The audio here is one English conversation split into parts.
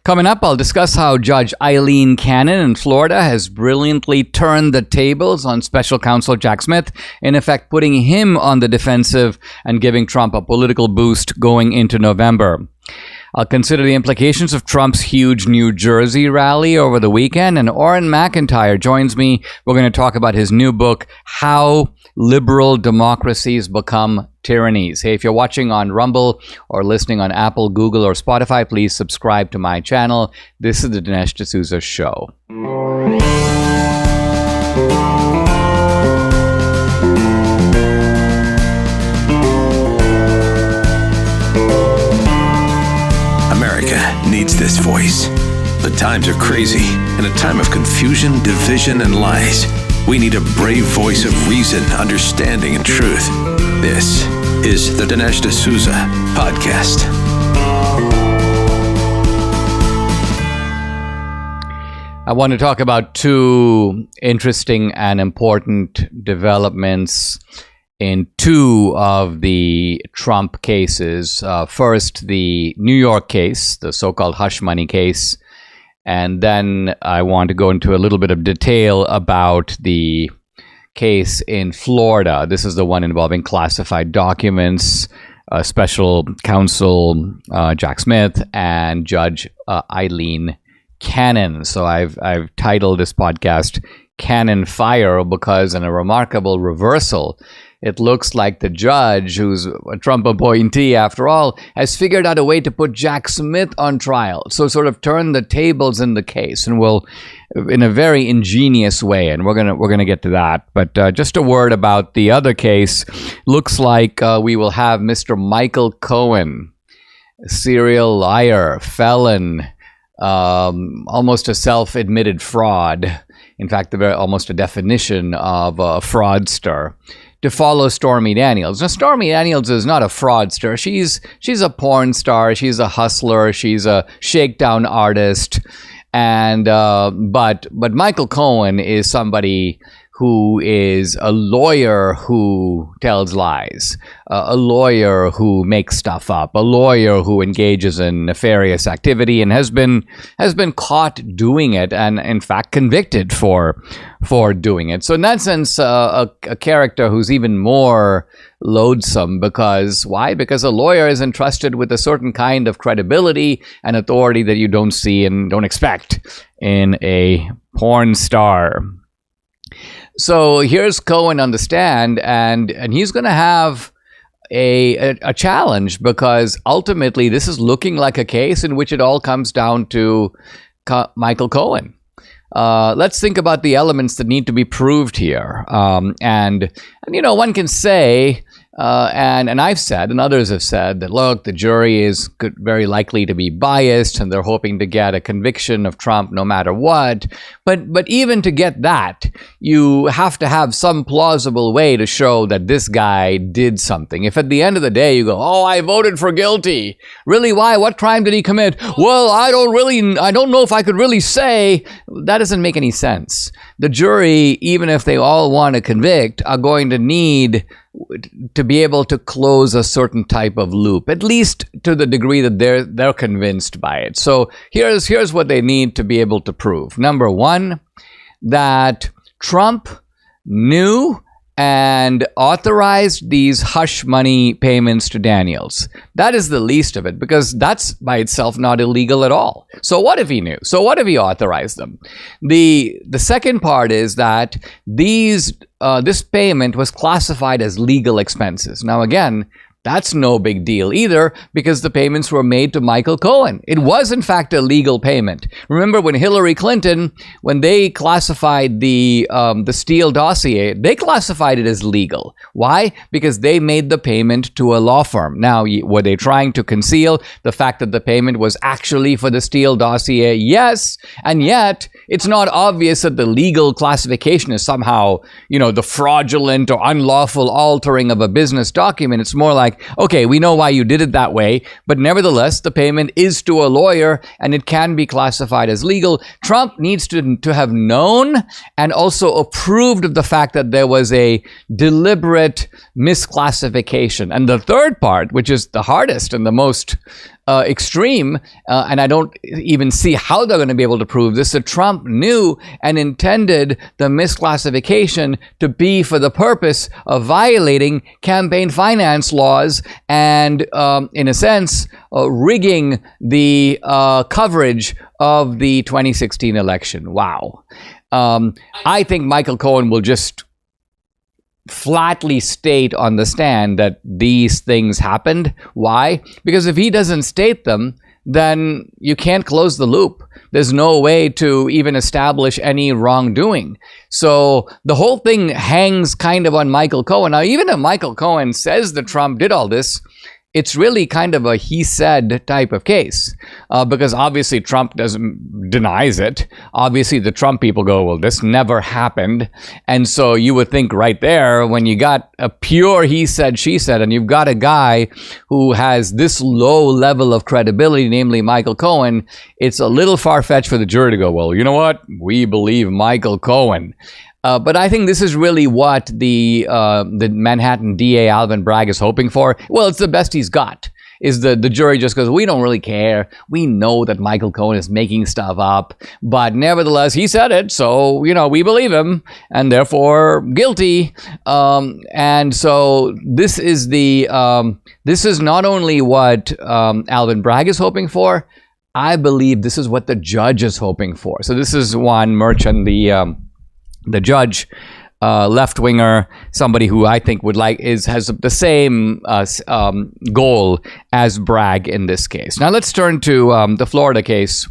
Coming up, I'll discuss how Judge Aileen Cannon in Florida has brilliantly turned the tables on Special Counsel Jack Smith, in effect putting him on the defensive and giving Trump a political boost going into November. I'll consider the implications of Trump's huge New Jersey rally over the weekend, and Auron MacIntyre joins me. We're going to talk about his new book, How Liberal Democracies Become Tyrannies. Hey, if you're watching on Rumble or listening on Apple, Google, or Spotify, please subscribe to my channel. This is the Dinesh D'Souza Show. America needs this voice. The times are crazy. In a time of confusion, division, and lies, we need a brave voice of reason, understanding, and truth. This is the Dinesh D'Souza Podcast. I want to talk about two interesting and important developments in two of the Trump cases. First, the New York case, the so-called hush money case. And then I want to go into a little bit of detail about the case in Florida. This is the one involving classified documents, Special Counsel Jack Smith and Judge Aileen Cannon. So I've titled this podcast Cannon Fire because, in a remarkable reversal, it looks like the judge, who's a Trump appointee after all, has figured out a way to put Jack Smith on trial. So sort of turn the tables in the case, and will, in a very ingenious way, and we're gonna get to that. But just a word about the other case. Looks like we will have Mr. Michael Cohen, serial liar, felon, almost a self-admitted fraud. In fact, almost a definition of a fraudster, to follow Stormy Daniels. Now, Stormy Daniels is not a fraudster. She's a porn star. She's a hustler. She's a shakedown artist. And but Michael Cohen is somebody who is a lawyer who tells lies, a lawyer who makes stuff up, a lawyer who engages in nefarious activity and has been caught doing it, and in fact convicted for doing it. So in that sense, a character who's even more loathsome. Because why? Because a lawyer is entrusted with a certain kind of credibility and authority that you don't see and don't expect in a porn star. So here's Cohen on the stand, and he's going to have a challenge, because ultimately this is looking like a case in which it all comes down to Michael Cohen. Let's think about the elements that need to be proved here. And you know, one can say, and I've said, and others have said, that look, the jury is very likely to be biased, and they're hoping to get a conviction of Trump no matter what. But even to get that, you have to have some plausible way to show that this guy did something. If at the end of the day you go, oh, I voted for guilty. Really? Why? What crime did he commit? Well, I don't know if I could really say. That doesn't make any sense. The jury, even if they all want to convict, are going to need to be able to close a certain type of loop, at least to the degree that they're convinced by it. So here's what they need to be able to prove. Number one, that Trump knew and authorized these hush money payments to Daniels. That is the least of it, because that's by itself not illegal at all. So what if he knew? So what if he authorized them? The second part is that this payment was classified as legal expenses. Now again, that's no big deal either, because the payments were made to Michael Cohen. It was, in fact, a legal payment. Remember when Hillary Clinton, when they classified the Steele dossier, they classified it as legal. Why? Because they made the payment to a law firm. Now, were they trying to conceal the fact that the payment was actually for the Steele dossier? Yes, and yet it's not obvious that the legal classification is somehow, the fraudulent or unlawful altering of a business document. It's more like, okay, we know why you did it that way, but nevertheless, the payment is to a lawyer and it can be classified as legal. Trump needs to have known and also approved of the fact that there was a deliberate misclassification. And the third part, which is the hardest and the most extreme, and I don't even see how they're going to be able to prove this, that Trump knew and intended the misclassification to be for the purpose of violating campaign finance laws and, in a sense, rigging the coverage of the 2016 election. Wow. I think Michael Cohen will just flatly state on the stand that these things happened. Why? Because if he doesn't state them, then you can't close the loop. There's no way to even establish any wrongdoing. So the whole thing hangs kind of on Michael Cohen. Now, even if Michael Cohen says that Trump did all this, it's really kind of a he said type of case, because obviously Trump denies it. Obviously the Trump people go, well, this never happened. And so you would think right there, when you got a pure he said, she said, and you've got a guy who has this low level of credibility, namely Michael Cohen, it's a little far-fetched for the jury to go, well, you know what? We believe Michael Cohen. But I think this is really what the Manhattan DA Alvin Bragg is hoping for. Well, it's the best he's got. Is the jury just goes, we don't really care. We know that Michael Cohen is making stuff up, but nevertheless, he said it, so we believe him, and therefore guilty. And so this is this is not only what Alvin Bragg is hoping for. I believe this is what the judge is hoping for. So this is Juan Merchan, the judge, left-winger, somebody who I think has the same goal as Bragg in this case. Now let's turn to the Florida case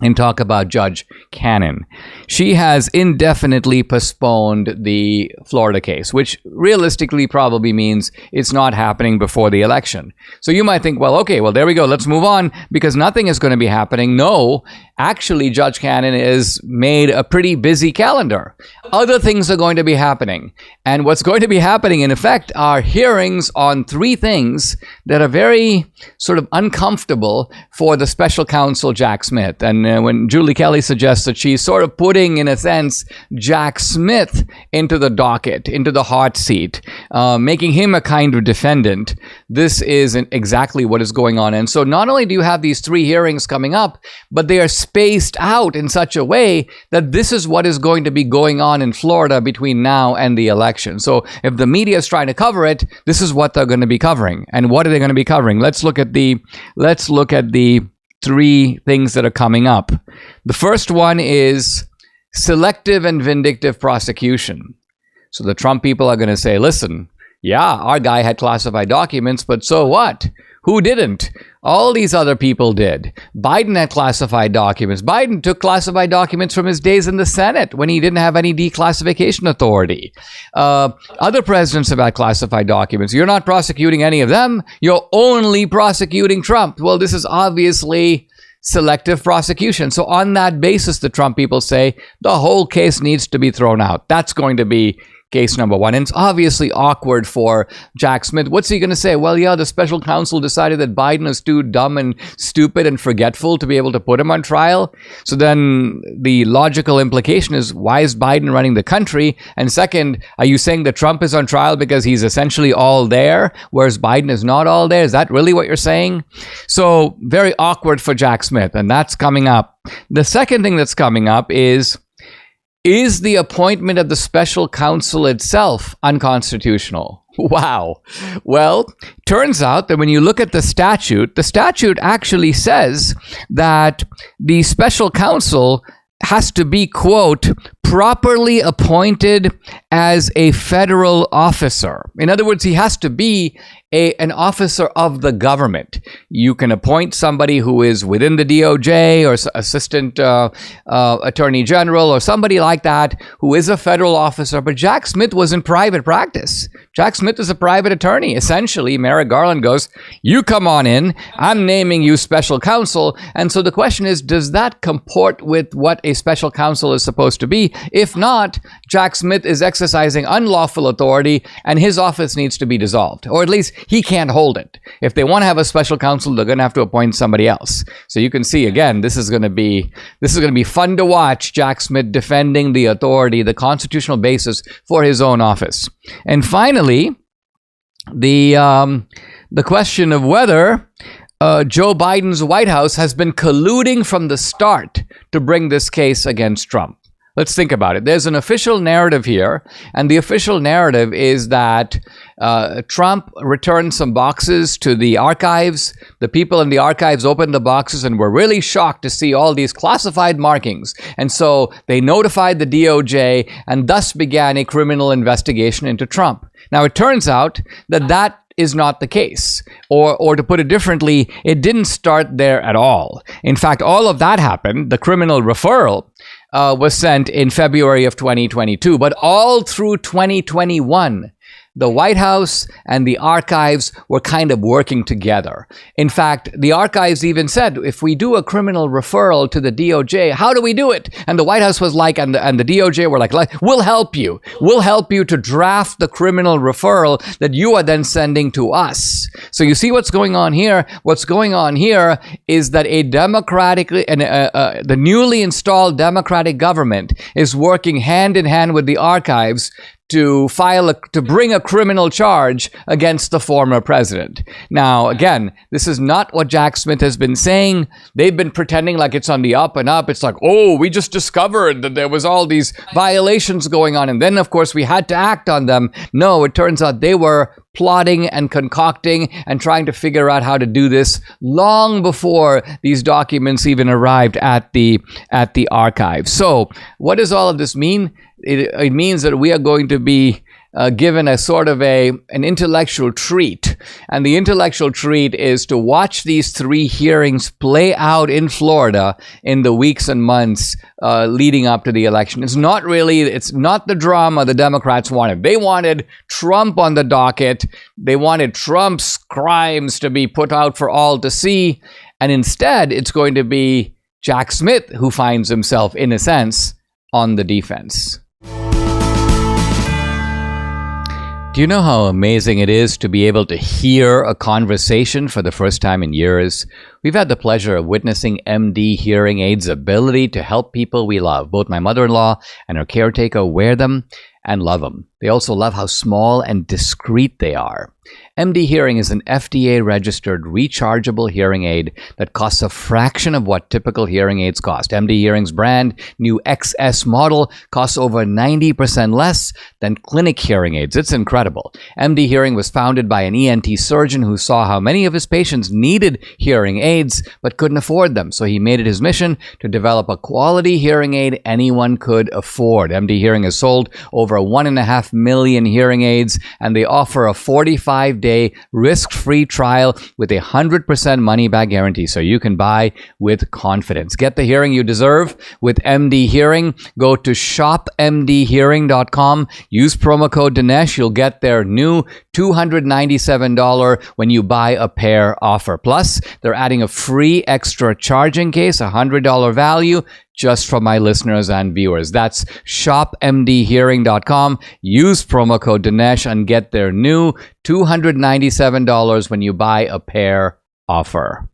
and talk about Judge Cannon. She has indefinitely postponed the Florida case, which realistically probably means it's not happening before the election. So you might think, well, okay, well, there we go. Let's move on because nothing is going to be happening. No, actually, Judge Cannon has made a pretty busy calendar. Other things are going to be happening. And what's going to be happening, in effect, are hearings on three things that are very sort of uncomfortable for the Special Counsel Jack Smith. And when Julie Kelly suggests that she's sort of putting, in a sense, Jack Smith into the docket, into the hot seat, making him a kind of defendant, this is exactly what is going on. And so not only do you have these three hearings coming up, but they are spaced out in such a way that this is what is going to be going on in Florida between now and the election. So if the media is trying to cover it, this is what they're going to be covering. And what are they going to be covering? Let's look at the three things that are coming up. The first one is selective and vindictive prosecution. So the Trump people are going to say, listen, yeah, our guy had classified documents, but so what? Who didn't? All these other people did. Biden had classified documents. Biden took classified documents from his days in the Senate when he didn't have any declassification authority. Other presidents have had classified documents. You're not prosecuting any of them. You're only prosecuting Trump. Well, this is obviously selective prosecution. So on that basis, the Trump people say the whole case needs to be thrown out. That's going to be case number one. And it's obviously awkward for Jack Smith. What's he going to say? Well, yeah, the special counsel decided that Biden is too dumb and stupid and forgetful to be able to put him on trial. So then the logical implication is, why is Biden running the country? And second, are you saying that Trump is on trial because he's essentially all there, whereas Biden is not all there? Is that really what you're saying? So very awkward for Jack Smith, and that's coming up. The second thing that's coming up is the appointment of the special counsel itself unconstitutional? Wow. Well, turns out that when you look at the statute actually says that the special counsel has to be, quote, properly appointed as a federal officer. In other words, he has to be an officer of the government. You can appoint somebody who is within the DOJ or assistant attorney general or somebody like that who is a federal officer. But Jack Smith was in private practice. Jack Smith is a private attorney. Essentially, Merrick Garland goes, you come on in, I'm naming you special counsel. And so the question is, does that comport with what a special counsel is supposed to be? If not, Jack Smith is exercising unlawful authority and his office needs to be dissolved, or at least he can't hold it. If they want to have a special counsel, they're going to have to appoint somebody else. So you can see, again, this is going to be fun to watch, Jack Smith defending the authority, the constitutional basis for his own office. And finally, the question of whether Joe Biden's White House has been colluding from the start to bring this case against Trump. Let's think about it. There's an official narrative here, and the official narrative is that Trump returned some boxes to the archives. The people in the archives opened the boxes and were really shocked to see all these classified markings. And so they notified the DOJ and thus began a criminal investigation into Trump. Now, it turns out that that is not the case. Or to put it differently, it didn't start there at all. In fact, all of that happened. The criminal referral was sent in February of 2022, but all through 2021, the White House and the archives were kind of working together. In fact, the archives even said, if we do a criminal referral to the DOJ, how do we do it? And the White House was like, and the DOJ were like, we'll help you. We'll help you to draft the criminal referral that you are then sending to us. So you see what's going on here? What's going on here is that the newly installed Democratic government is working hand in hand with the archives to bring a criminal charge against the former president. Now, again, this is not what Jack Smith has been saying. They've been pretending like it's on the up and up. It's like, oh, we just discovered that there was all these violations going on, and then, of course, we had to act on them. No, it turns out they were plotting and concocting and trying to figure out how to do this long before these documents even arrived at the archive. So what does all of this mean? It means that we are going to be given a sort of an intellectual treat. And the intellectual treat is to watch these 3 hearings play out in Florida in the weeks and months leading up to the election. It's not the drama the Democrats wanted. They wanted Trump on the docket. They wanted Trump's crimes to be put out for all to see. And instead, it's going to be Jack Smith who finds himself, in a sense, on the defense. Do you know how amazing it is to be able to hear a conversation for the first time in years? We've had the pleasure of witnessing MD Hearing Aids' ability to help people we love. Both my mother-in-law and her caretaker wear them and love them. They also love how small and discreet they are. MD Hearing is an FDA-registered rechargeable hearing aid that costs a fraction of what typical hearing aids cost. MD Hearing's brand new XS model costs over 90% less than clinic hearing aids. It's incredible. MD Hearing was founded by an ENT surgeon who saw how many of his patients needed hearing aids but couldn't afford them. So he made it his mission to develop a quality hearing aid anyone could afford. MD Hearing has sold over 1.5 million hearing aids, and they offer a 45-day risk-free trial with a 100% money-back guarantee, so you can buy with confidence. Get the hearing you deserve with MD Hearing. Go to shopmdhearing.com. Use promo code Dinesh. You'll get their new $297 when you buy a pair offer. Plus, they're adding a free extra charging case, $100 value, just for my listeners and viewers. That's shopmdhearing.com. Use promo code Dinesh and get their new $297 when you buy a pair offer.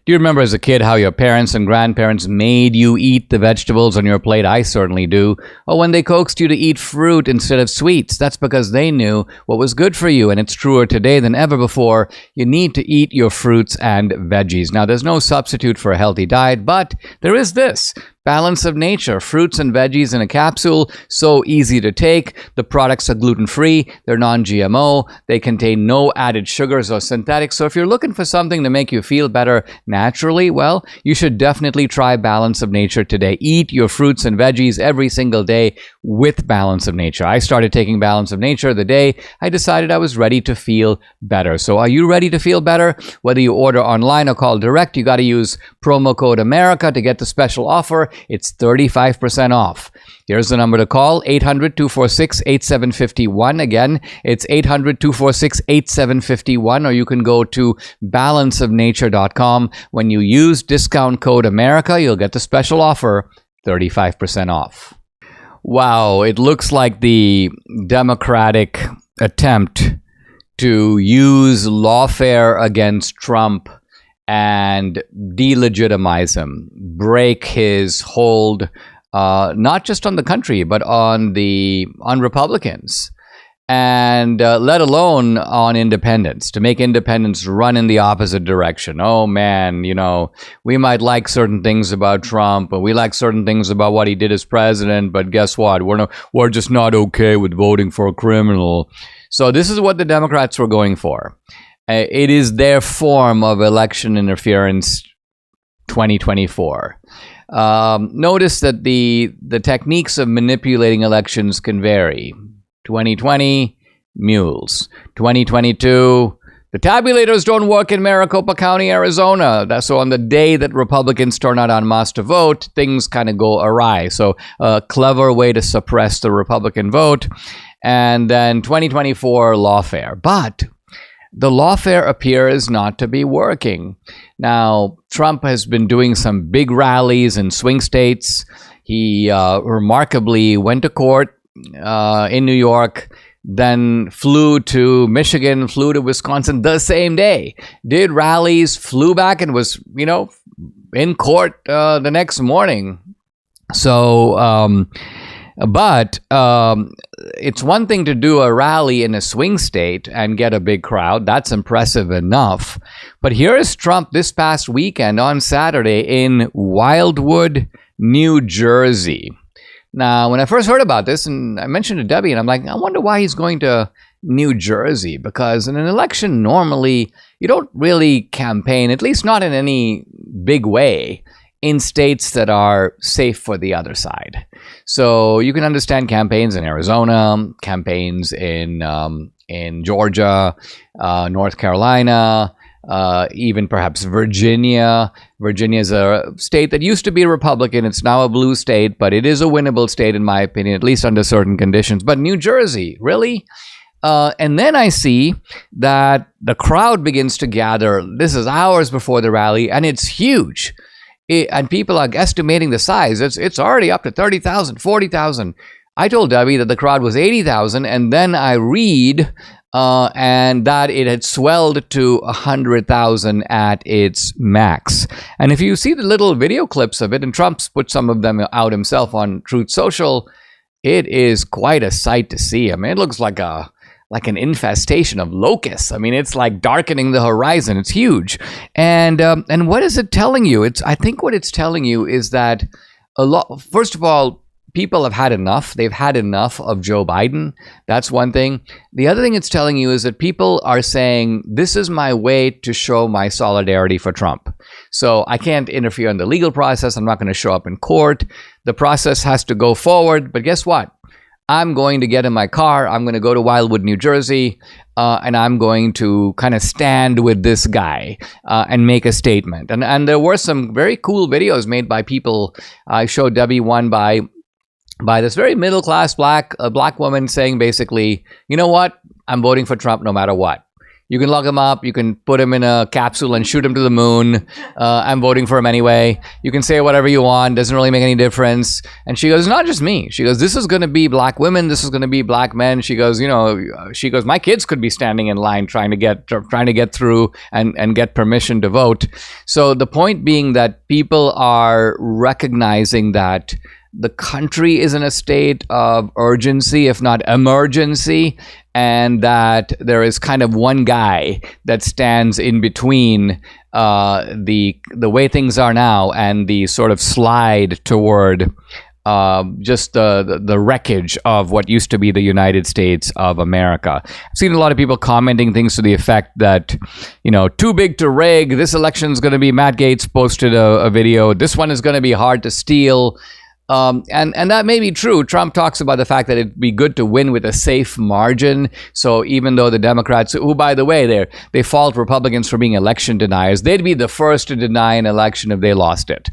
Do you remember as a kid how your parents and grandparents made you eat the vegetables on your plate? I certainly do. Or when they coaxed you to eat fruit instead of sweets. That's because they knew what was good for you, and it's truer today than ever before. You need to eat your fruits and veggies. Now, there's no substitute for a healthy diet, but there is this. Balance of Nature, fruits and veggies in a capsule, so easy to take. The products are gluten-free, they're non-GMO, they contain no added sugars or synthetics. So if you're looking for something to make you feel better naturally, well, you should definitely try Balance of Nature today. Eat your fruits and veggies every single day with Balance of Nature. I started taking Balance of Nature the day I decided I was ready to feel better. So are you ready to feel better? Whether you order online or call direct, you got to use promo code America to get the special offer. It's 35% off. Here's the number to call, 800-246-8751. Again, it's 800-246-8751, or you can go to balanceofnature.com. When you use discount code America, you'll get the special offer, 35% off. Wow, it looks like the Democratic attempt to use lawfare against Trump and delegitimize him, break his hold, not just on the country, but on Republicans. and let alone on independents, to make independents run in the opposite direction. Oh man, we might like certain things about Trump, and we like certain things about what he did as president, but guess what? We're just not okay with voting for a criminal. So this is what the Democrats were going for. It is their form of election interference 2024. Notice that the techniques of manipulating elections can vary. 2020, mules. 2022, the tabulators don't work in Maricopa County, Arizona. So on the day that Republicans turn out en masse to vote, things kind of go awry. So a clever way to suppress the Republican vote. And then 2024, lawfare. But the lawfare appears not to be working. Now, Trump has been doing some big rallies in swing states. He remarkably went to court in New York, then flew to Michigan, flew to Wisconsin the same day, did rallies, flew back, and was, in court the next morning. So, but it's one thing to do a rally in a swing state and get a big crowd. That's impressive enough. But here is Trump this past weekend on Saturday in Wildwood, New Jersey. Now, when I first heard about this, and I mentioned to Debbie, and I'm like, I wonder why he's going to New Jersey, because in an election, normally, you don't really campaign, at least not in any big way, in states that are safe for the other side. So you can understand campaigns in Arizona, campaigns in Georgia, North Carolina, even perhaps Virginia. Virginia is a state that used to be Republican. It's now a blue state, but it is a winnable state, in my opinion, at least under certain conditions. But New Jersey, really? And then I see that the crowd begins to gather. This is hours before the rally, and it's huge. And people are estimating the size. It's already up to 30,000, 40,000. I told Debbie that the crowd was 80,000, and then I read and that it had swelled to 100,000 at its max. And if you see the little video clips of it, and Trump's put some of them out himself on Truth Social, it is quite a sight to see. I mean, it looks like an infestation of locusts. I mean, it's like darkening the horizon. It's huge. And what is it telling you? I think what it's telling you is that first of all, people have had enough. They've had enough of Joe Biden. That's one thing. The other thing it's telling you is that people are saying, this is my way to show my solidarity for Trump. So I can't interfere in the legal process. I'm not going to show up in court. The process has to go forward. But guess what? I'm going to get in my car. I'm going to go to Wildwood, New Jersey, and I'm going to kind of stand with this guy and make a statement. And there were some very cool videos made by people. I showed Debbie one by this very middle-class black woman saying basically, you know what? I'm voting for Trump no matter what. You can lock him up. You can put him in a capsule and shoot him to the moon. I'm voting for him anyway. You can say whatever you want. Doesn't really make any difference. And she goes, not just me. She goes, this is going to be black women. This is going to be black men. She goes, my kids could be standing in line trying to get through and get permission to vote. So the point being that people are recognizing that the country is in a state of urgency, if not emergency, and that there is kind of one guy that stands in between the way things are now and the sort of slide toward just the wreckage of what used to be the United States of America. I've seen a lot of people commenting things to the effect that, too big to rig. This election is going to be, Matt Gaetz posted a video. This one is going to be hard to steal. And that may be true. Trump talks about the fact that it'd be good to win with a safe margin. So even though the Democrats, who, by the way, they fault Republicans for being election deniers, they'd be the first to deny an election if they lost it.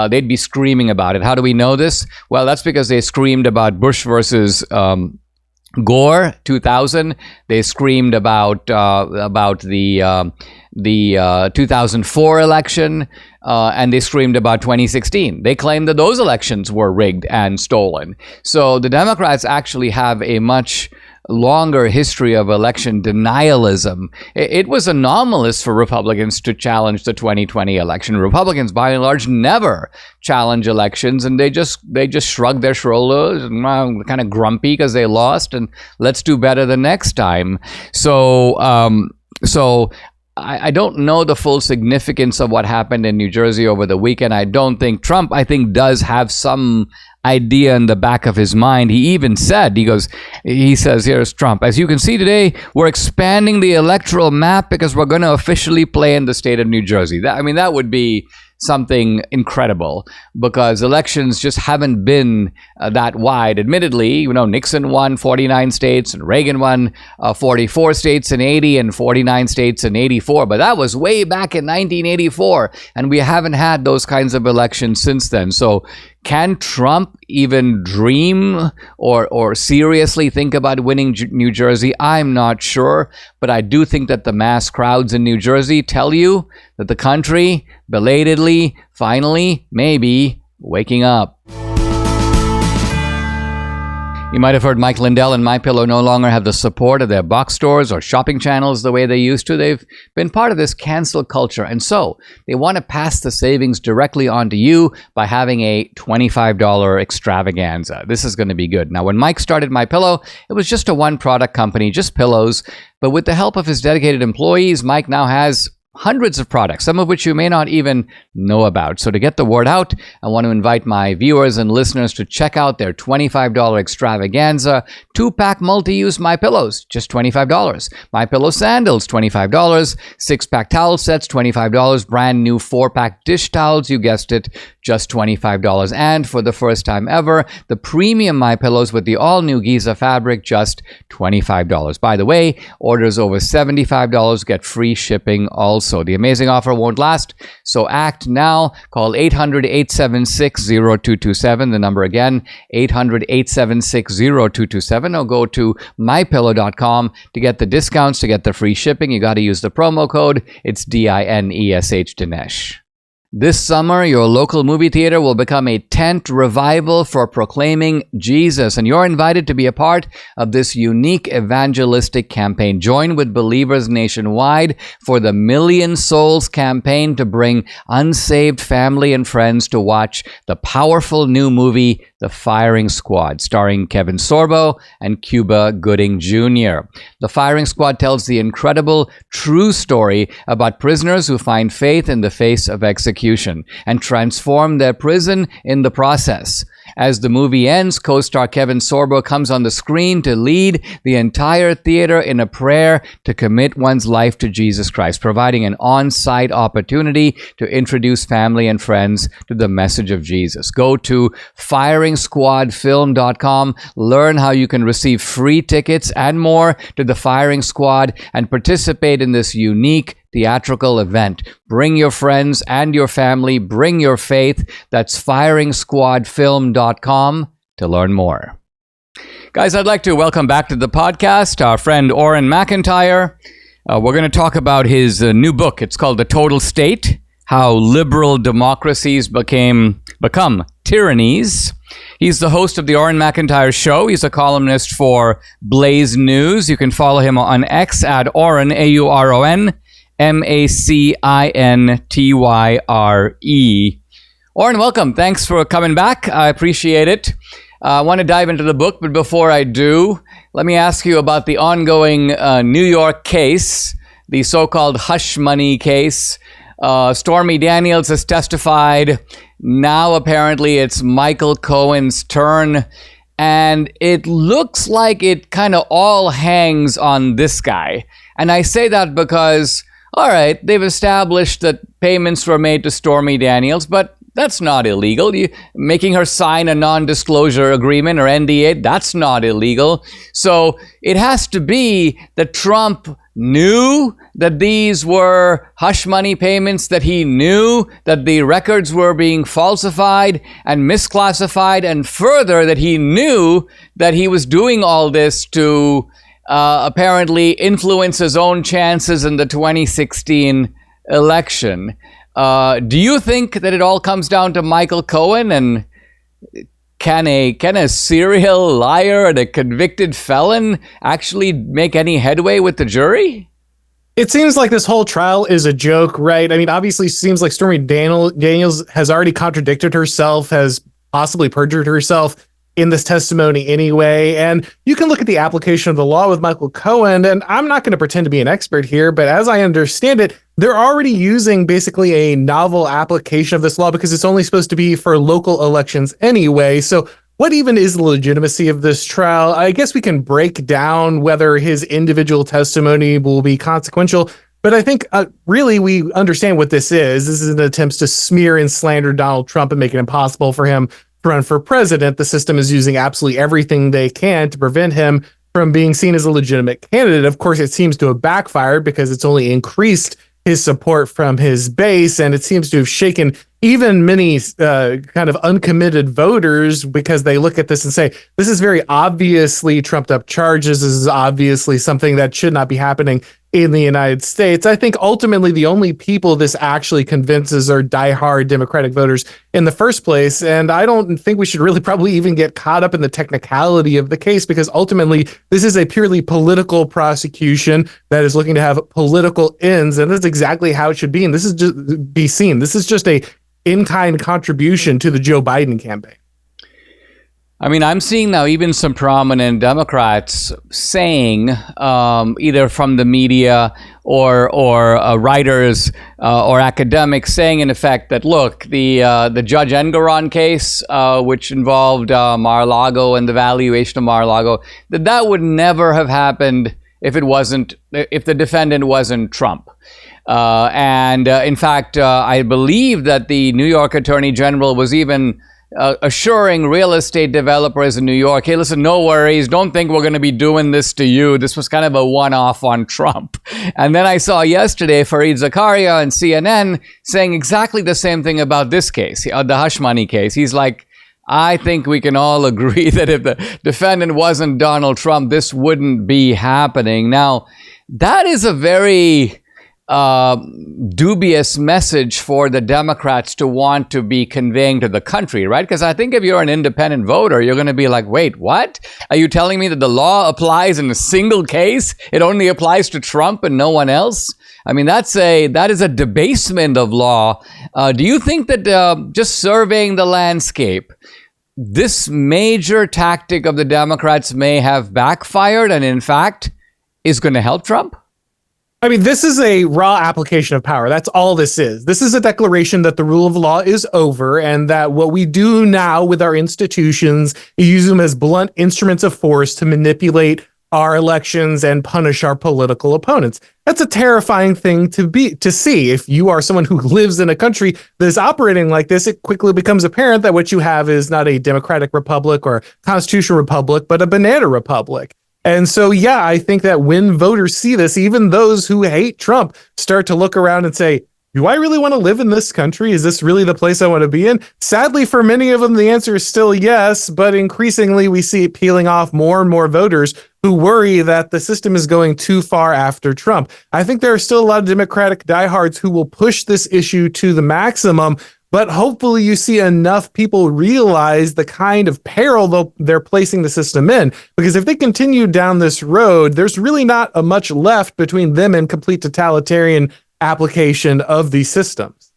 They'd be screaming about it. How do we know this? Well, that's because they screamed about Bush versus Gore 2000. They screamed about the 2004 election, and they screamed about 2016. They claimed that those elections were rigged and stolen. So the Democrats actually have a much longer history of election denialism. It was anomalous for Republicans to challenge the 2020 election. Republicans, by and large, never challenge elections, and they just shrug their shoulders and kind of grumpy because they lost, and let's do better the next time. So I don't know the full significance of what happened in New Jersey over the weekend. I don't think Trump, does have some idea in the back of his mind. He even said, he says, here's Trump, as you can see today, we're expanding the electoral map because we're going to officially play in the state of New Jersey. That would be something incredible, because elections just haven't been that wide. Admittedly, Nixon won 49 states and Reagan won 44 states in 80 and 49 states in 84, but that was way back in 1984, and we haven't had those kinds of elections since then. So can Trump even dream or seriously think about winning New Jersey? I'm not sure, but I do think that the mass crowds in New Jersey tell you that the country, belatedly, finally, maybe, waking up. You might have heard Mike Lindell and MyPillow no longer have the support of their box stores or shopping channels the way they used to. They've been part of this cancel culture, and so they want to pass the savings directly on to you by having a $25 extravaganza. This is going to be good. Now, when Mike started MyPillow, it was just a one-product company, just pillows, but with the help of his dedicated employees, Mike now has hundreds of products, some of which you may not even know about. So to get the word out, I want to invite my viewers and listeners to check out their $25 extravaganza 2-pack multi-use MyPillows, just $25. MyPillow sandals, $25. 6-pack towel sets, $25. Brand new 4-pack dish towels, you guessed it, just $25. And for the first time ever, the premium MyPillows with the all-new Giza fabric, just $25. By the way, orders over $75 get free shipping also. The amazing offer won't last, so act now. Call 800-876-0227, the number again, 800-876-0227, or go to mypillow.com to get the discounts, to get the free shipping. You got to use the promo code. It's DINESH, Dinesh. This summer, your local movie theater will become a tent revival for proclaiming Jesus, and you're invited to be a part of this unique evangelistic campaign. Join with believers nationwide for the Million Souls campaign to bring unsaved family and friends to watch the powerful new movie, The Firing Squad, starring Kevin Sorbo and Cuba Gooding Jr. The Firing Squad tells the incredible, true story about prisoners who find faith in the face of execution and transform their prison in the process. As the movie ends, co-star Kevin Sorbo comes on the screen to lead the entire theater in a prayer to commit one's life to Jesus Christ, providing an on-site opportunity to introduce family and friends to the message of Jesus. Go to FiringSquadFilm.com, learn how you can receive free tickets and more to The Firing Squad, and participate in this unique theatrical event. Bring your friends and your family. Bring your faith. That's FiringSquadFilm.com to learn more. Guys, I'd like to welcome back to the podcast our friend Auron MacIntyre. We're going to talk about his new book. It's called The Total State: How Liberal Democracies Become Tyrannies. He's the host of the Auron MacIntyre Show. He's a columnist for Blaze News. You can follow him on X at Auron, AURON. MacIntyre. Auron, welcome. Thanks for coming back. I appreciate it. I want to dive into the book, but before I do, let me ask you about the ongoing New York case, the so-called hush money case. Stormy Daniels has testified. Now apparently it's Michael Cohen's turn, and it looks like it kind of all hangs on this guy. And I say that because, all right, they've established that payments were made to Stormy Daniels, but that's not illegal. Making her sign a non-disclosure agreement or NDA, that's not illegal. So it has to be that Trump knew that these were hush money payments, that he knew that the records were being falsified and misclassified, and further, that he knew that he was doing all this to apparently influence his own chances in the 2016 election. Do you think that it all comes down to Michael Cohen? And can a serial liar and a convicted felon actually make any headway with the jury? It seems like this whole trial is a joke, right? I mean, obviously, it seems like Stormy Daniels has already contradicted herself, has possibly perjured herself in this testimony anyway. And you can look at the application of the law with Michael Cohen, and I'm not going to pretend to be an expert here, but as I understand it, they're already using basically a novel application of this law because it's only supposed to be for local elections anyway. So what even is the legitimacy of this trial? I guess we can break down whether his individual testimony will be consequential, but I think really we understand what this is. This is an attempt to smear and slander Donald Trump and make it impossible for him to run for president. The system is using absolutely everything they can to prevent him from being seen as a legitimate candidate. Of course, it seems to have backfired because it's only increased his support from his base, and it seems to have shaken even many kind of uncommitted voters because they look at this and say, this is very obviously trumped up charges. This is obviously something that should not be happening in the United States. I think ultimately the only people this actually convinces are diehard Democratic voters in the first place. And I don't think we should really probably even get caught up in the technicality of the case because ultimately this is a purely political prosecution that is looking to have political ends. And that's exactly how it should be. And this is just be seen. This is just a in-kind contribution to the Joe Biden campaign. I mean, I'm seeing now even some prominent Democrats saying, either from the media or writers or academics saying, in effect, that look, the Judge Engoron case, which involved Mar-a-Lago and the valuation of Mar-a-Lago, that would never have happened if the defendant wasn't Trump. In fact, I believe that the New York Attorney General was even assuring real estate developers in New York, hey, listen, no worries. Don't think we're going to be doing this to you. This was kind of a one-off on Trump. And then I saw yesterday Fareed Zakaria on CNN saying exactly the same thing about this case, the hush money case. He's like, I think we can all agree that if the defendant wasn't Donald Trump, this wouldn't be happening. Now, that is a very dubious message for the Democrats to want to be conveying to the country, right? Because I think if you're an independent voter, you're going to be like, wait, what? Are you telling me that the law applies in a single case? It only applies to Trump and no one else? I mean, that is a debasement of law. Do you think that just surveying the landscape, this major tactic of the Democrats may have backfired and in fact is going to help Trump? I mean, this is a raw application of power. That's all this is. This is a declaration that the rule of law is over and that what we do now with our institutions is use them as blunt instruments of force to manipulate our elections and punish our political opponents. That's a terrifying thing to see. If you are someone who lives in a country that is operating like this, it quickly becomes apparent that what you have is not a democratic republic or constitutional republic, but a banana republic. And so, yeah, I think that when voters see this, even those who hate Trump start to look around and say, do I really want to live in this country? Is this really the place I want to be in? Sadly, for many of them, the answer is still yes. But increasingly, we see it peeling off more and more voters who worry that the system is going too far after Trump. I think there are still a lot of Democratic diehards who will push this issue to the maximum. But hopefully you see enough people realize the kind of peril they're placing the system in. Because if they continue down this road, there's really not much left between them and complete totalitarian application of these systems.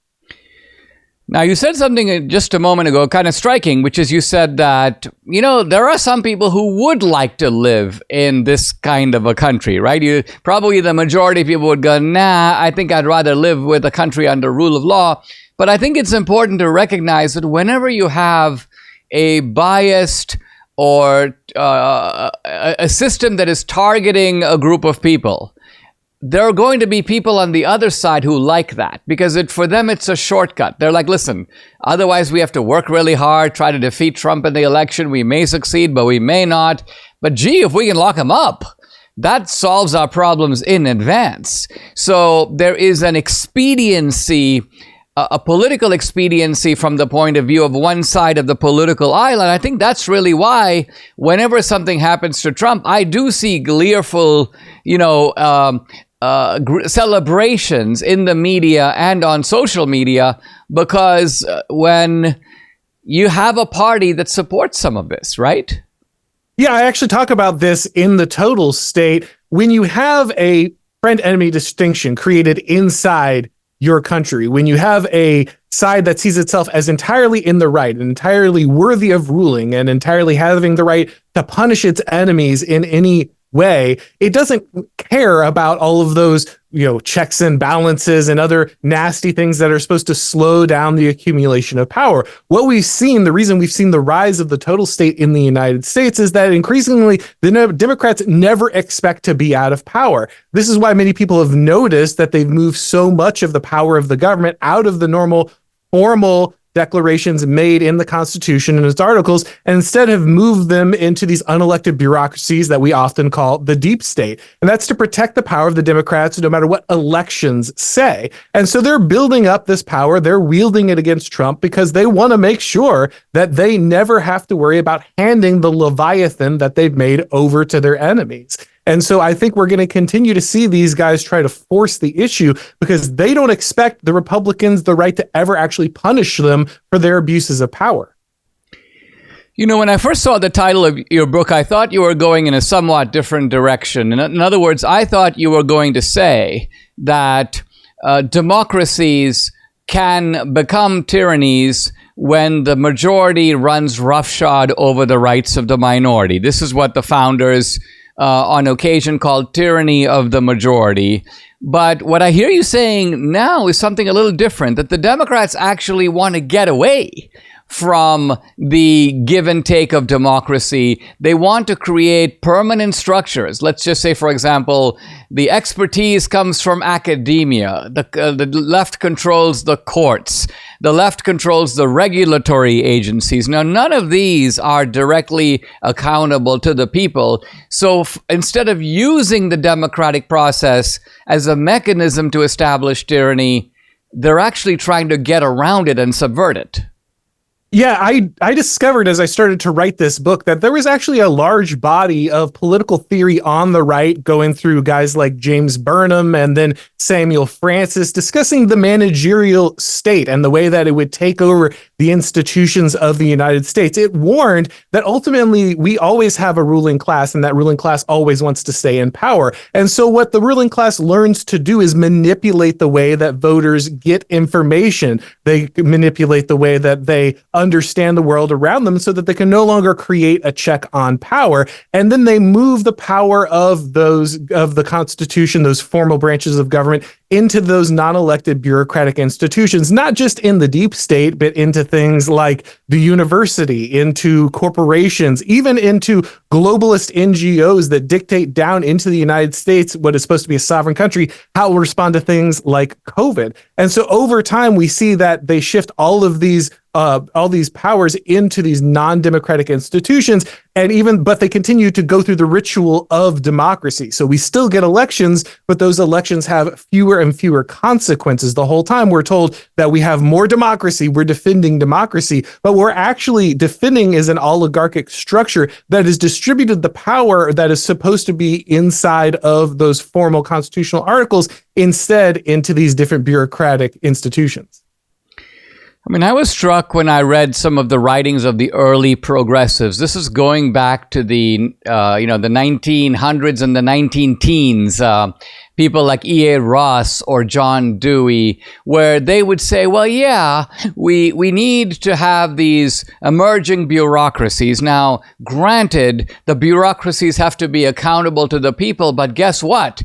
Now, you said something just a moment ago kind of striking, which is you said that, there are some people who would like to live in this kind of a country, right? Probably the majority of people would go, nah, I think I'd rather live with a country under rule of law. But I think it's important to recognize that whenever you have a biased or a system that is targeting a group of people, there are going to be people on the other side who like that because for them it's a shortcut. They're like, listen, otherwise we have to work really hard, try to defeat Trump in the election. We may succeed, but we may not. But gee, if we can lock him up, that solves our problems in advance. So there is an expediency, a political expediency from the point of view of one side of the political aisle. And I think that's really why whenever something happens to Trump, I do see gleeful, celebrations in the media and on social media, because when you have a party that supports some of this, right? Yeah, I actually talk about this in The Total State. When you have a friend-enemy distinction created inside your country, when you have a side that sees itself as entirely in the right and entirely worthy of ruling and entirely having the right to punish its enemies in any way, it doesn't care about all of those, checks and balances and other nasty things that are supposed to slow down the accumulation of power. What we've seen, the reason we've seen the rise of the total state in the United States is that increasingly the Democrats never expect to be out of power. This is why many people have noticed that they've moved so much of the power of the government out of the normal formal declarations made in the Constitution and its articles, and instead have moved them into these unelected bureaucracies that we often call the deep state. And that's to protect the power of the Democrats no matter what elections say. And so they're building up this power. They're wielding it against Trump because they want to make sure that they never have to worry about handing the Leviathan that they've made over to their enemies. And so I think we're going to continue to see these guys try to force the issue because they don't expect the Republicans the right to ever actually punish them for their abuses of power. When I first saw the title of your book, I thought you were going in a somewhat different direction. In other words, I thought you were going to say that democracies can become tyrannies when the majority runs roughshod over the rights of the minority. This is what the founders on occasion called tyranny of the majority. But what I hear you saying now is something a little different, that the Democrats actually want to get away from the give and take of democracy. They want to create permanent structures. Let's just say, for example, the expertise comes from academia. The left controls the courts. The left controls the regulatory agencies. Now, none of these are directly accountable to the people. So instead of using the democratic process as a mechanism to establish tyranny, they're actually trying to get around it and subvert it. Yeah, I discovered as I started to write this book that there was actually a large body of political theory on the right going through guys like James Burnham and then Samuel Francis discussing the managerial state and the way that it would take over the institutions of the United States. It warned that ultimately we always have a ruling class and that ruling class always wants to stay in power. And so what the ruling class learns to do is manipulate the way that voters get information. They manipulate the way that they understand the world around them so that they can no longer create a check on power. And then they move the power of the Constitution, those formal branches of government, into those non-elected bureaucratic institutions, not just in the deep state, but into things like the university, into corporations, even into globalist NGOs that dictate down into the United States, what is supposed to be a sovereign country, how it will respond to things like COVID. And so over time, we see that they shift all these powers into these non-democratic institutions, but they continue to go through the ritual of democracy. So we still get elections, but those elections have fewer and fewer consequences. The whole time we're told that we have more democracy, we're defending democracy, but we're actually defending is an oligarchic structure that has distributed the power that is supposed to be inside of those formal constitutional articles instead into these different bureaucratic institutions. I was struck when I read some of the writings of the early progressives. This is going back to the 1900s and the 19-teens. People like E.A. Ross or John Dewey, where they would say, well, yeah, we need to have these emerging bureaucracies. Now, granted, the bureaucracies have to be accountable to the people, but guess what?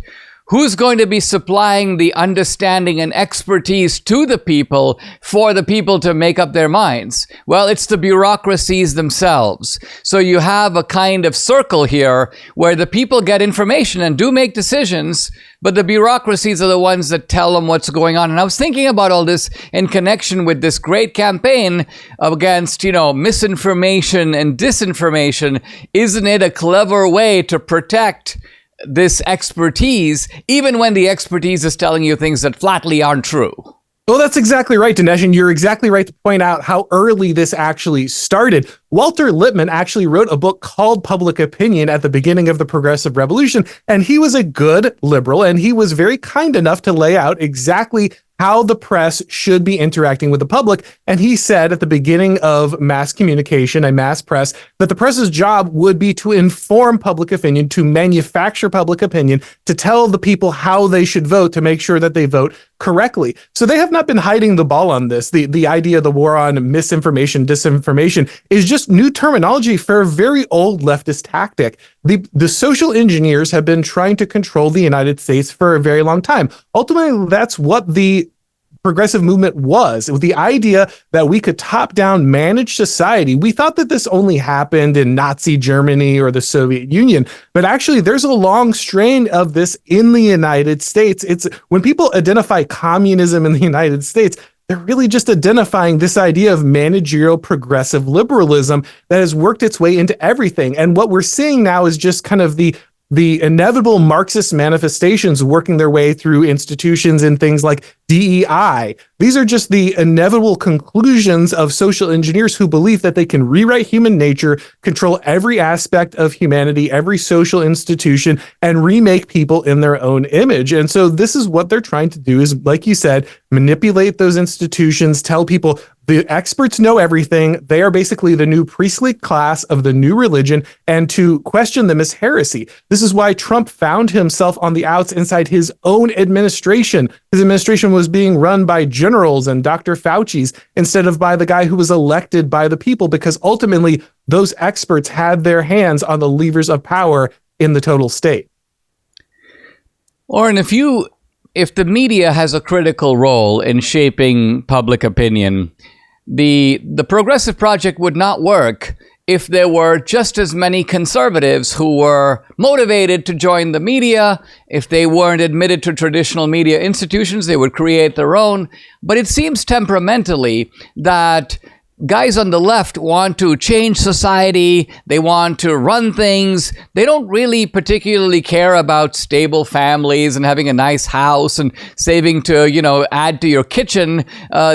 Who's going to be supplying the understanding and expertise to the people for the people to make up their minds? Well, it's the bureaucracies themselves. So you have a kind of circle here where the people get information and do make decisions, but the bureaucracies are the ones that tell them what's going on. And I was thinking about all this in connection with this great campaign against, misinformation and disinformation. Isn't it a clever way to protect this expertise, even when the expertise is telling you things that flatly aren't true? Well, that's exactly right, Dinesh, and you're exactly right to point out how early this actually started. Walter Lippmann actually wrote a book called Public Opinion at the beginning of the Progressive Revolution, and he was a good liberal, and he was very kind enough to lay out exactly how the press should be interacting with the public. And he said at the beginning of mass communication, a mass press, that the press's job would be to inform public opinion, to manufacture public opinion, to tell the people how they should vote, to make sure that they vote correctly. So they have not been hiding the ball on this. The idea of the war on misinformation, disinformation is just new terminology for a very old leftist tactic. The social engineers have been trying to control the United States for a very long time. Ultimately, that's what the progressive movement was. It was the idea that we could top down manage society. We thought that this only happened in Nazi Germany or the Soviet Union, but actually there's a long strain of this in the United States. It's when people identify communism in the United States, they're really just identifying this idea of managerial progressive liberalism that has worked its way into everything. And what we're seeing now is just kind of the inevitable Marxist manifestations working their way through institutions and things like DEI. These are just the inevitable conclusions of social engineers who believe that they can rewrite human nature, control every aspect of humanity, every social institution, and remake people in their own image. And so this is what they're trying to do is, like you said, manipulate those institutions, tell people the experts know everything. They are basically the new priestly class of the new religion, and to question them is heresy. This is why Trump found himself on the outs inside his own administration. His administration was being run by generals and Dr. Fauci's instead of by the guy who was elected by the people, because ultimately those experts had their hands on the levers of power in the total state. Auron, if the media has a critical role in shaping public opinion, the Progressive Project would not work if there were just as many conservatives who were motivated to join the media. If they weren't admitted to traditional media institutions, they would create their own. But it seems temperamentally that guys on the left want to change society. They want to run things. They don't really particularly care about stable families and having a nice house and saving to, add to your kitchen.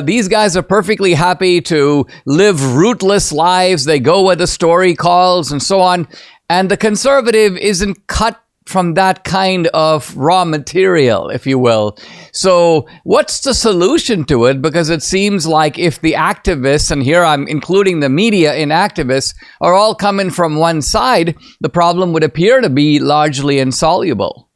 These guys are perfectly happy to live rootless lives. They go where the story calls and so on. And the conservative isn't cut from that kind of raw material, if you will. So what's the solution to it? Because it seems like if the activists, and here I'm including the media in activists, are all coming from one side, the problem would appear to be largely insoluble.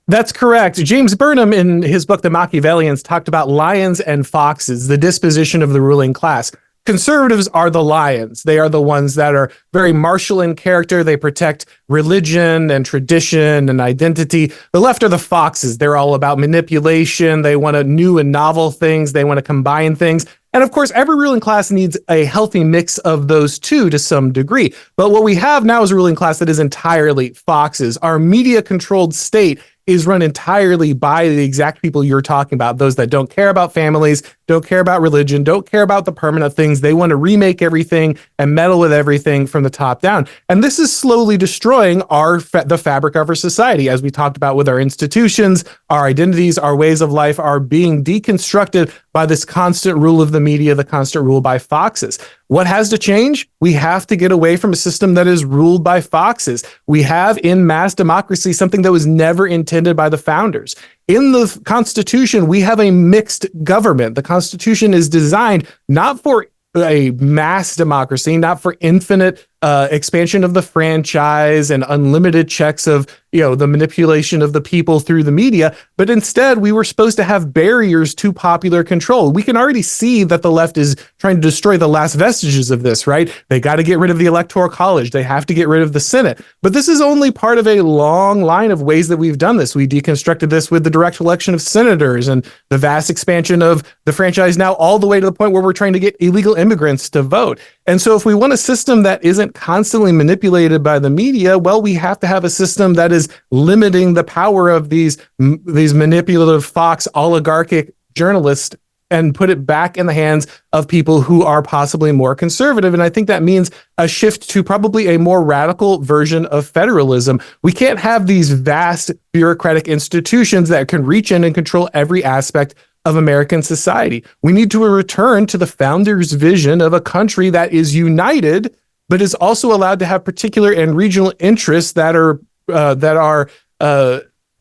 That's correct. James Burnham, in his book, The Machiavellians, talked about lions and foxes, the disposition of the ruling class. Conservatives are the lions. They are the ones that are very martial in character. They protect religion and tradition and identity. The left are the foxes. They're all about manipulation. They want new and novel things. They want to combine things. And of course, every ruling class needs a healthy mix of those two to some degree. But what we have now is a ruling class that is entirely foxes. Our media-controlled state is run entirely by the exact people you're talking about, those that don't care about families, don't care about religion, don't care about the permanent things. They want to remake everything and meddle with everything from the top down. And this is slowly destroying the fabric of our society. As we talked about with our institutions, our identities, our ways of life are being deconstructed by this constant rule of the media, the constant rule by foxes. What has to change? We have to get away from a system that is ruled by foxes. We have in mass democracy something that was never intended by the founders. In the Constitution, we have a mixed government. The Constitution is designed not for a mass democracy, not for infinite expansion of the franchise and unlimited checks of, the manipulation of the people through the media, but instead we were supposed to have barriers to popular control. We can already see that the left is trying to destroy the last vestiges of this, right? They got to get rid of the Electoral College. They have to get rid of the Senate. But this is only part of a long line of ways that we've done this. We deconstructed this with the direct election of senators and the vast expansion of the franchise now all the way to the point where we're trying to get illegal immigrants to vote. And so if we want a system that isn't constantly manipulated by the media, well, we have to have a system that is limiting the power of these manipulative Fox oligarchic journalists and put it back in the hands of people who are possibly more conservative. And I think that means a shift to probably a more radical version of federalism. We can't have these vast bureaucratic institutions that can reach in and control every aspect of American society. We need to return to the founders' vision of a country that is united but is also allowed to have particular and regional interests that are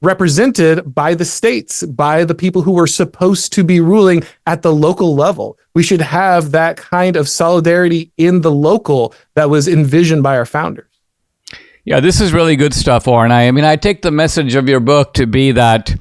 represented by the states, by the people who are supposed to be ruling at the local level. We should have that kind of solidarity in the local that was envisioned by our founders. Yeah, this is really good stuff, Auron. I mean, I take the message of your book to be that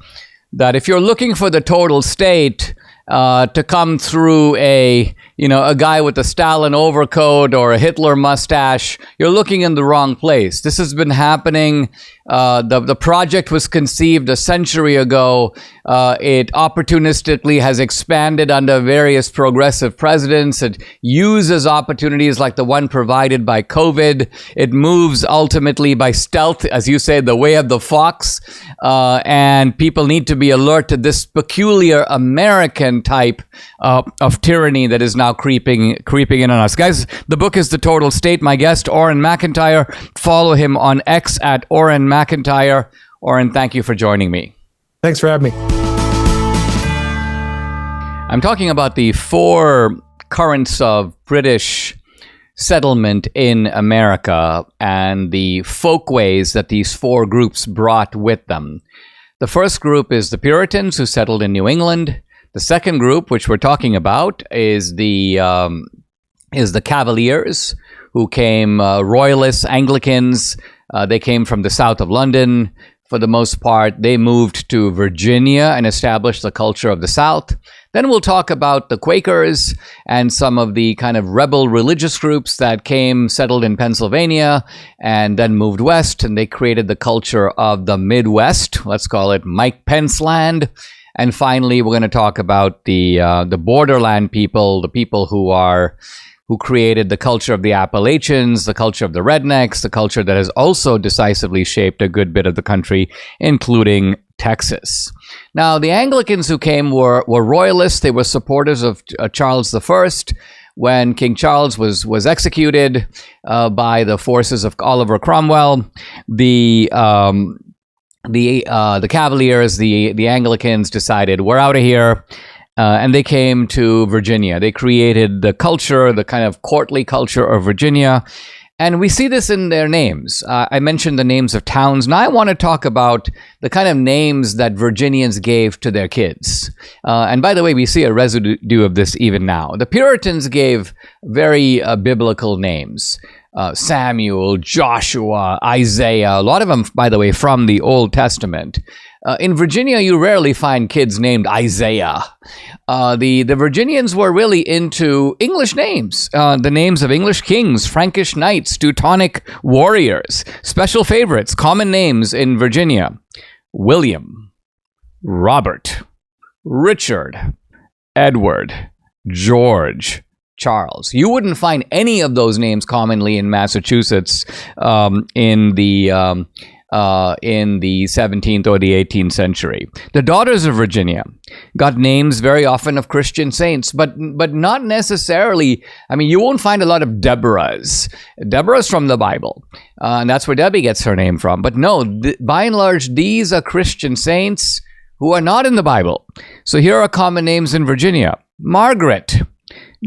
if you're looking for the total state to come through a guy with a Stalin overcoat or a Hitler mustache, you're looking in the wrong place. This has been happening. The project was conceived a century ago. It opportunistically has expanded under various progressive presidents. It uses opportunities like the one provided by COVID. It moves ultimately by stealth, as you say, the way of the fox. And people need to be alert to this peculiar American type of tyranny that is now creeping in on us. Guys, the book is The Total State. My guest, Auron MacIntyre. Follow him on X at Auron MacIntyre. Auron, thank you for joining me. Thanks for having me. I'm talking about the four currents of British settlement in America and the folkways that these four groups brought with them. The first group is the Puritans, who settled in New England. The second group, which we're talking about, is the Cavaliers, who came Royalists, Anglicans. They came from the south of London. For the most part, they moved to Virginia and established the culture of the South. Then we'll talk about the Quakers and some of the kind of rebel religious groups that came, settled in Pennsylvania, and then moved west, and they created the culture of the Midwest. Let's call it Mike Pence land. And finally, we're going to talk about the borderland people, the people who created the culture of the Appalachians, the culture of the rednecks, the culture that has also decisively shaped a good bit of the country, including Texas. Now, the Anglicans who came were royalists. They were supporters of Charles I. When King Charles was executed by the forces of Oliver Cromwell, the Cavaliers, the Anglicans decided, we're out of here. And they came to Virginia. They created the culture, the kind of courtly culture of Virginia. And we see this in their names. I mentioned the names of towns. Now I want to talk about the kind of names that Virginians gave to their kids. And by the way, we see a residue of this even now. The Puritans gave very biblical names. Samuel, Joshua, Isaiah, a lot of them, by the way, from the Old Testament. In Virginia, you rarely find kids named Isaiah. The Virginians were really into English names, the names of English kings, Frankish knights, Teutonic warriors, special favorites, common names in Virginia. William, Robert, Richard, Edward, George, Charles. You wouldn't find any of those names commonly in Massachusetts in the 17th or the 18th century. The daughters of Virginia got names very often of Christian saints, but not necessarily. I mean, you won't find a lot of Deborahs. Deborah's from the Bible, and that's where Debbie gets her name from. But no, by and large, these are Christian saints who are not in the Bible. So here are common names in Virginia: Margaret,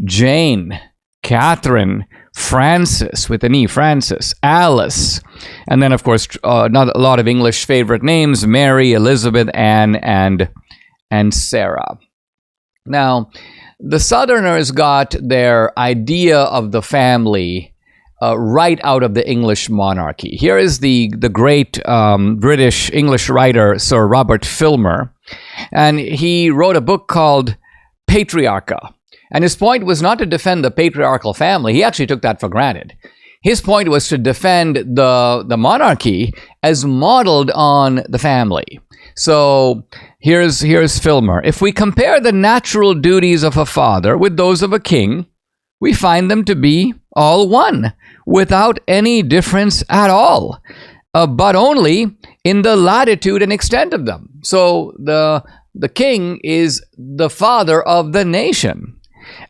Jane, Catherine, Francis with an E, Francis, Alice, and then of course not a lot of English favorite names: Mary, Elizabeth, Anne, and Sarah. Now, the Southerners got their idea of the family right out of the English monarchy. Here is the great British English writer Sir Robert Filmer, and he wrote a book called Patriarcha. And his point was not to defend the patriarchal family. He actually took that for granted. His point was to defend the monarchy as modeled on the family. So here's Filmer. If we compare the natural duties of a father with those of a king, we find them to be all one, without any difference at all, but only in the latitude and extent of them. So the king is the father of the nation.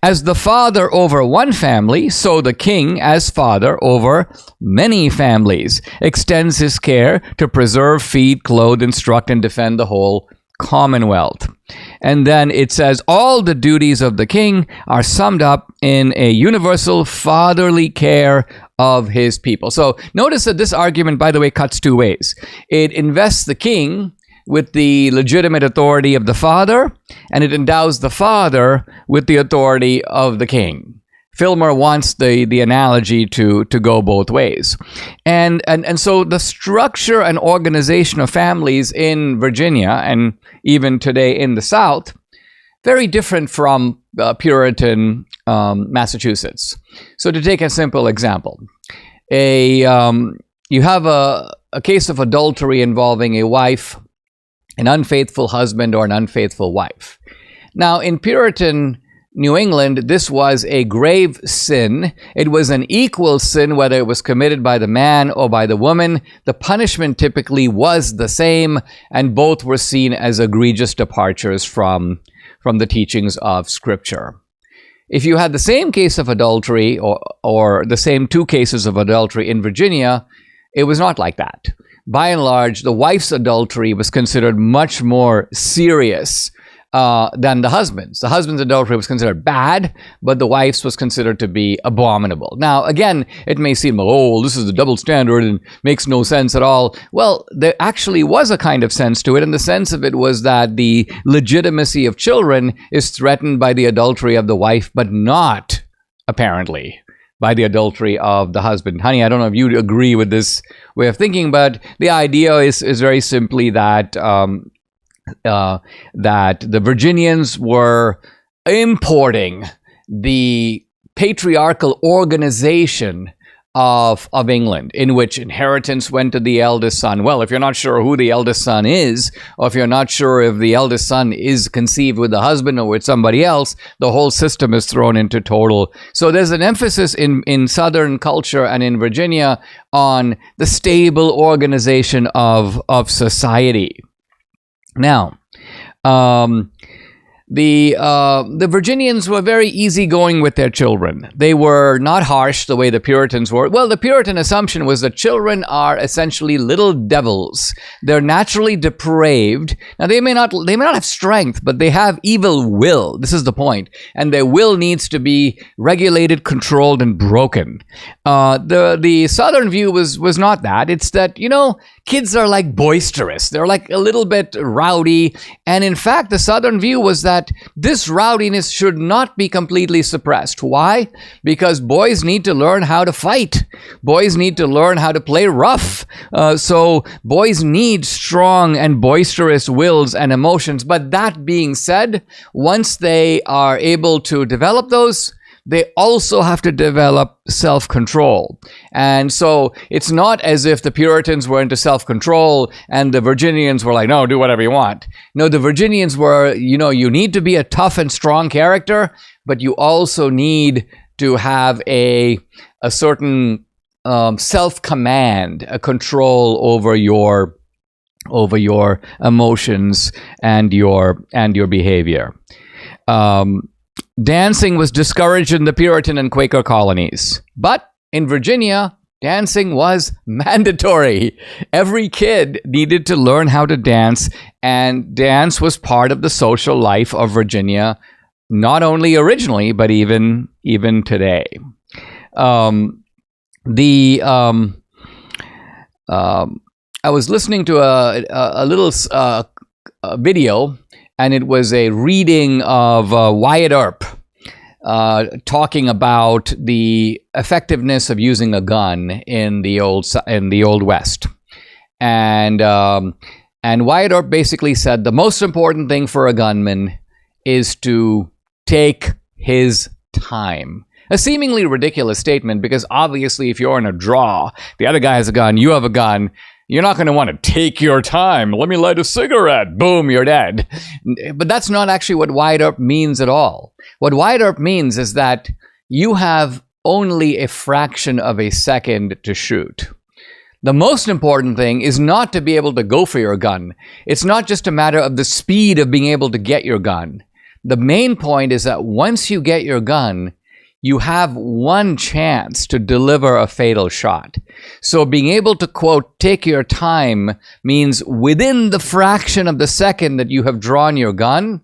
As the father over one family, so the king, as father over many families, extends his care to preserve, feed, clothe, instruct, and defend the whole commonwealth. And then it says, all the duties of the king are summed up in a universal fatherly care of his people. So notice that this argument, by the way, cuts two ways. It invests the king with the legitimate authority of the father, and it endows the father with the authority of the king. Filmer wants the analogy to go both ways. And so the structure and organization of families in Virginia, and even today in the South, very different from Puritan Massachusetts. So to take a simple example, you have a case of adultery involving a wife, an unfaithful husband, or an unfaithful wife. Now, in Puritan New England, this was a grave sin. It was an equal sin whether it was committed by the man or by the woman. The punishment typically was the same, and both were seen as egregious departures from the teachings of Scripture. If you had the same case of adultery or the same two cases of adultery in Virginia, it was not like that. By and large, the wife's adultery was considered much more serious than the husband's. The husband's adultery was considered bad, but the wife's was considered to be abominable. Now, again, it may seem, oh, this is a double standard and makes no sense at all. Well, there actually was a kind of sense to it, and the sense of it was that the legitimacy of children is threatened by the adultery of the wife, but not, apparently, by the adultery of the husband. Honey, I don't know if you agree with this way of thinking, but the idea is very simply that that the Virginians were importing the patriarchal organization of England, in which inheritance went to the eldest son. Well, if you're not sure who the eldest son is, or if you're not sure if the eldest son is conceived with the husband or with somebody else, the whole system is thrown into total. So there's an emphasis in Southern culture and in Virginia on the stable organization of society. Now, the Virginians were very easygoing with their children. They were not harsh the way the Puritans were. Well, the Puritan assumption was that children are essentially little devils. They're naturally depraved. Now, they may not have strength, but they have evil will. This is the point. And their will needs to be regulated, controlled, and broken. The Southern view was not that. It's that, kids are like boisterous. They're like a little bit rowdy. And in fact, the Southern view was that this rowdiness should not be completely suppressed. Why? Because boys need to learn how to fight. Boys need to learn how to play rough. So boys need strong and boisterous wills and emotions. But that being said, once they are able to develop those, they also have to develop self-control. And so it's not as if the Puritans were into self-control and the Virginians were like, no, do whatever you want. No, the Virginians were, you need to be a tough and strong character, but you also need to have a certain self-command, a control over your emotions and your behavior. Dancing was discouraged in the Puritan and Quaker colonies. But in Virginia, dancing was mandatory. Every kid needed to learn how to dance, and dance was part of the social life of Virginia, not only originally, but even today. I was listening to a little video, and it was a reading of Wyatt Earp talking about the effectiveness of using a gun in the old West, and Wyatt Earp basically said the most important thing for a gunman is to take his time. A seemingly ridiculous statement, because obviously if you're in a draw, the other guy has a gun, you have a gun, you're not going to want to take your time. Let me light a cigarette. Boom, you're dead. But that's not actually what Wyatt Earp means at all. What Wyatt Earp means is that you have only a fraction of a second to shoot. The most important thing is not to be able to go for your gun. It's not just a matter of the speed of being able to get your gun. The main point is that once you get your gun, you have one chance to deliver a fatal shot. So being able to, quote, take your time means within the fraction of the second that you have drawn your gun,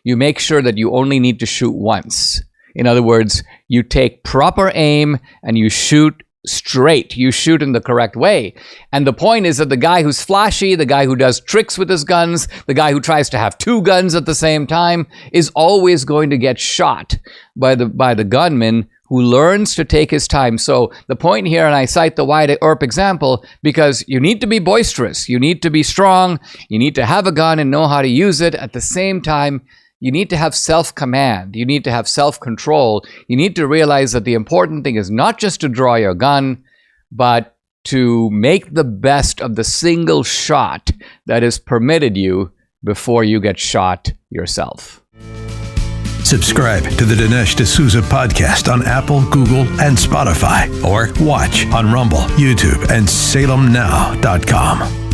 you make sure that you only need to shoot once. In other words, you take proper aim and you shoot straight. You shoot in the correct way. And the point is that the guy who's flashy, the guy who does tricks with his guns, the guy who tries to have two guns at the same time is always going to get shot by the gunman who learns to take his time. So the point here, and I cite the Wyatt Earp example, because you need to be boisterous, you need to be strong, you need to have a gun and know how to use it. At the same time, you need to have self-command, you need to have self-control. You need to realize that the important thing is not just to draw your gun, but to make the best of the single shot that is permitted you before you get shot yourself. Subscribe to the Dinesh D'Souza podcast on Apple, Google, and Spotify, or watch on Rumble, YouTube, and SalemNow.com.